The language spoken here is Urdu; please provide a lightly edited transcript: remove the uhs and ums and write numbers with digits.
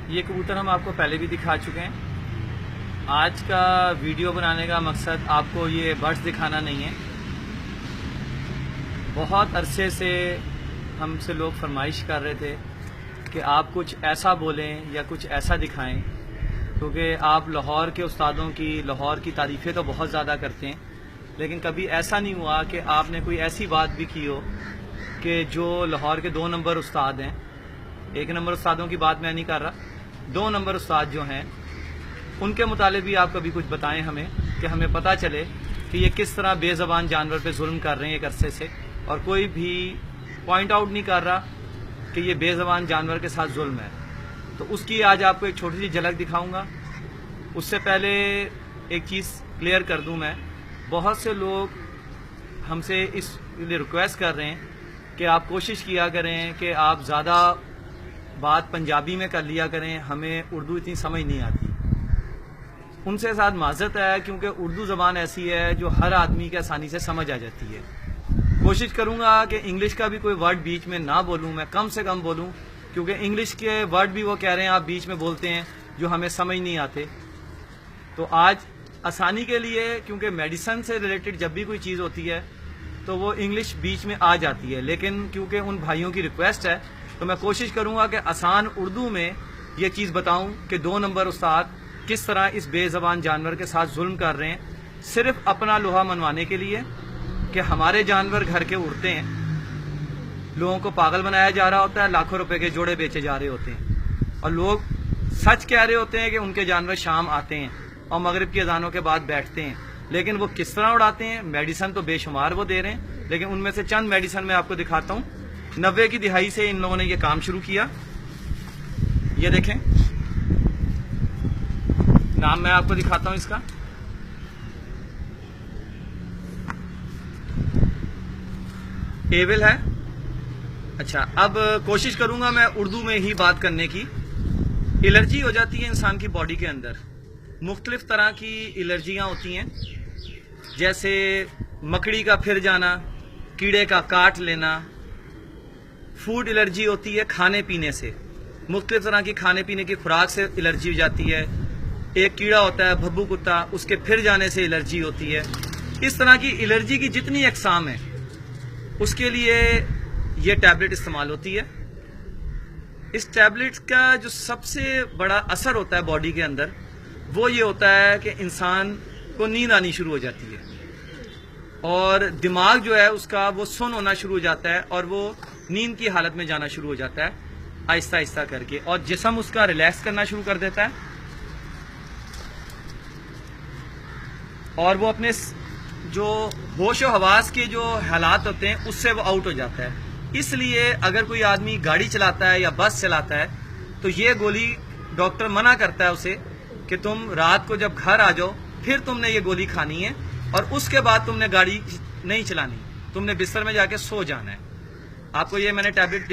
یہ کبوتر ہم آپ کو پہلے بھی دکھا چکے ہیں. آج کا ویڈیو بنانے کا مقصد آپ کو یہ برڈز دکھانا نہیں ہے. بہت عرصے سے ہم سے لوگ فرمائش کر رہے تھے کہ آپ کچھ ایسا بولیں یا کچھ ایسا دکھائیں، کیونکہ آپ لاہور کے استادوں کی، لاہور کی تعریفیں تو بہت زیادہ کرتے ہیں، لیکن کبھی ایسا نہیں ہوا کہ آپ نے کوئی ایسی بات بھی کی ہو کہ جو لاہور کے 2 نمبر استاد ہیں. 1 نمبر استادوں کی بات میں نہیں کر رہا، 2 نمبر استاد جو ہیں ان کے متعلق بھی آپ کبھی کچھ بتائیں ہمیں، کہ ہمیں پتہ چلے کہ یہ کس طرح بے زبان جانور پہ ظلم کر رہے ہیں ایک عرصے سے، اور کوئی بھی پوائنٹ آؤٹ نہیں کر رہا کہ یہ بے زبان جانور کے ساتھ ظلم ہے. تو اس کی آج آپ کو ایک چھوٹی سی جھلک دکھاؤں گا. اس سے پہلے ایک چیز کلیئر کر دوں میں، بہت سے لوگ ہم سے اس لیے ریکویسٹ کر رہے ہیں کہ آپ کوشش کیا کریں کہ آپ زیادہ بات پنجابی میں کر لیا کریں، ہمیں اردو اتنی سمجھ نہیں آتی. ان سے ساتھ معذرت ہے، کیونکہ اردو زبان ایسی ہے جو ہر آدمی کے آسانی سے سمجھ آ جاتی ہے. کوشش کروں گا کہ انگلش کا بھی کوئی ورڈ بیچ میں نہ بولوں، میں کم سے کم بولوں، کیونکہ انگلش کے ورڈ بھی وہ کہہ رہے ہیں آپ بیچ میں بولتے ہیں جو ہمیں سمجھ نہیں آتے. تو آج آسانی کے لیے، کیونکہ میڈیسن سے ریلیٹڈ جب بھی کوئی چیز ہوتی ہے تو وہ انگلش بیچ میں آ جاتی ہے، لیکن کیونکہ ان بھائیوں کی ریکویسٹ ہے تو میں کوشش کروں گا کہ آسان اردو میں یہ چیز بتاؤں کہ 2 نمبر استاد کس طرح اس بے زبان جانور کے ساتھ ظلم کر رہے ہیں، صرف اپنا لوہا منوانے کے لیے کہ ہمارے جانور گھر کے اڑتے ہیں. لوگوں کو پاگل بنایا جا رہا ہوتا ہے، لاکھوں روپے کے جوڑے بیچے جا رہے ہوتے ہیں، اور لوگ سچ کہہ رہے ہوتے ہیں کہ ان کے جانور شام آتے ہیں اور مغرب کی اذانوں کے بعد بیٹھتے ہیں. لیکن وہ کس طرح اڑاتے ہیں؟ میڈیسن تو بے شمار وہ دے رہے ہیں، لیکن ان میں سے چند میڈیسن میں آپ کو دکھاتا ہوں. 90 کی دہائی سے ان لوگوں نے یہ کام شروع کیا. یہ دیکھیں، نام میں آپ کو دکھاتا ہوں اس کا. ایول ہے. اچھا، اب کوشش کروں گا میں اردو میں ہی بات کرنے کی. الرجی ہو جاتی ہے انسان کی باڈی کے اندر. مختلف طرح کی الرجیاں ہوتی ہیں، جیسے مکڑی کا پھر جانا، کیڑے کا کاٹ لینا. فوڈ الرجی ہوتی ہے کھانے پینے سے، مختلف طرح کی کھانے پینے کی خوراک سے الرجی ہو جاتی ہے. ایک کیڑا ہوتا ہے بھبو کتا، اس کے پھر جانے سے الرجی ہوتی ہے. اس طرح کی الرجی کی جتنی اقسام ہیں اس کے لیے یہ ٹیبلٹ استعمال ہوتی ہے. اس ٹیبلٹ کا جو سب سے بڑا اثر ہوتا ہے باڈی کے اندر وہ یہ ہوتا ہے کہ انسان کو نیند آنی شروع ہو جاتی ہے، اور دماغ جو ہے اس کا وہ سن ہونا شروع ہو جاتا ہے، اور وہ نیند کی حالت میں جانا شروع ہو جاتا ہے آہستہ آہستہ کر کے، اور جسم اس کا ریلیکس کرنا شروع کر دیتا ہے، اور وہ اپنے جو ہوش و حواس کے جو حالات ہوتے ہیں اس سے وہ آؤٹ ہو جاتا ہے. اس لیے اگر کوئی آدمی گاڑی چلاتا ہے یا بس چلاتا ہے تو یہ گولی ڈاکٹر منع کرتا ہے اسے کہ تم رات کو جب گھر آ جاؤ پھر تم نے یہ گولی کھانی ہے، اور اس کے بعد تم نے گاڑی نہیں چلانی، تم نے بستر میں جا کے سو جانا ہے. آپ کو یہ میں نے ٹیبلٹ